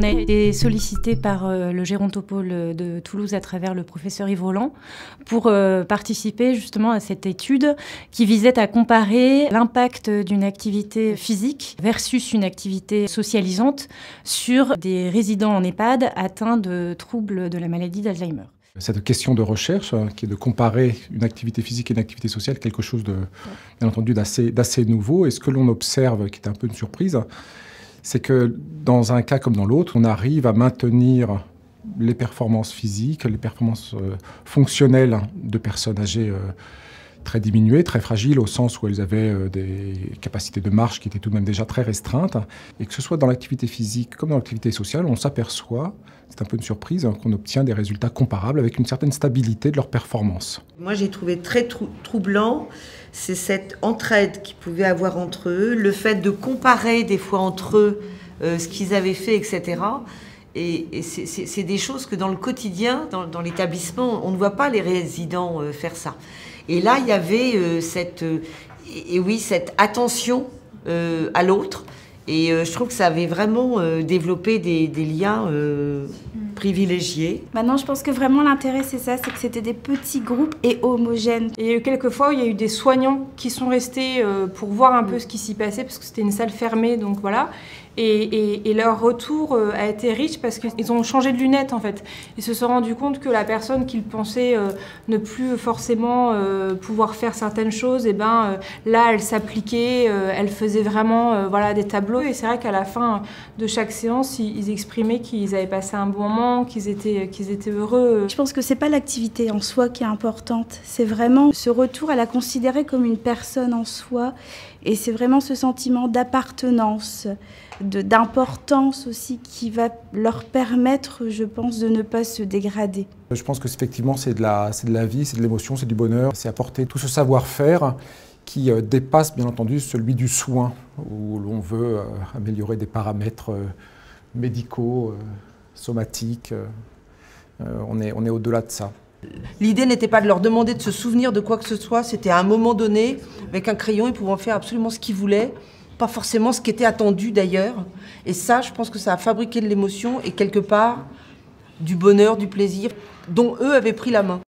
a été sollicité par le gérontopôle de Toulouse à travers le professeur Yves Roland pour participer justement à cette étude qui visait à comparer l'impact d'une activité physique versus une activité socialisante sur des résidents en EHPAD atteints de troubles de la maladie d'Alzheimer. Cette question de recherche, qui est de comparer une activité physique et une activité sociale, quelque chose de, bien entendu, d'assez nouveau. Et ce que l'on observe, qui est un peu une surprise, c'est que dans un cas comme dans l'autre, on arrive à maintenir les performances physiques, les performances fonctionnelles de personnes âgées très diminuées, très fragiles, au sens où elles avaient des capacités de marche qui étaient tout de même déjà très restreintes. Et que ce soit dans l'activité physique comme dans l'activité sociale, on s'aperçoit, c'est un peu une surprise, qu'on obtient des résultats comparables avec une certaine stabilité de leurs performances. Moi, j'ai trouvé très troublant, c'est cette entraide qu'ils pouvaient avoir entre eux, le fait de comparer des fois entre eux ce qu'ils avaient fait, etc. Et c'est des choses que dans le quotidien, dans l'établissement, on ne voit pas les résidents faire ça. Et là, il y avait cette attention à l'autre. Et je trouve que ça avait vraiment développé des liens privilégiés. Maintenant, je pense que vraiment l'intérêt, c'est ça, c'est que c'était des petits groupes et homogènes. Et il y a eu quelques fois où il y a eu des soignants qui sont restés pour voir un peu ce qui s'y passait, parce que c'était une salle fermée, donc voilà. Et leur retour a été riche parce qu'ils ont changé de lunettes en fait. Ils se sont rendus compte que la personne qu'ils pensaient ne plus forcément pouvoir faire certaines choses, et ben là elle s'appliquait, elle faisait vraiment voilà, des tableaux. Et c'est vrai qu'à la fin de chaque séance, ils exprimaient qu'ils avaient passé un bon moment, qu'ils étaient heureux. Je pense que c'est pas l'activité en soi qui est importante, c'est vraiment ce retour à la considérer comme une personne en soi. Et c'est vraiment ce sentiment d'appartenance, d'importance aussi qui va leur permettre, je pense, de ne pas se dégrader. Je pense que effectivement c'est de la vie, c'est de l'émotion, c'est du bonheur. C'est apporter tout ce savoir-faire qui dépasse bien entendu celui du soin, où l'on veut améliorer des paramètres médicaux, somatiques. On est au-delà de ça. L'idée n'était pas de leur demander de se souvenir de quoi que ce soit, c'était à un moment donné, avec un crayon, ils pouvaient faire absolument ce qu'ils voulaient, pas forcément ce qui était attendu d'ailleurs. Et ça, je pense que ça a fabriqué de l'émotion et quelque part du bonheur, du plaisir, dont eux avaient pris la main.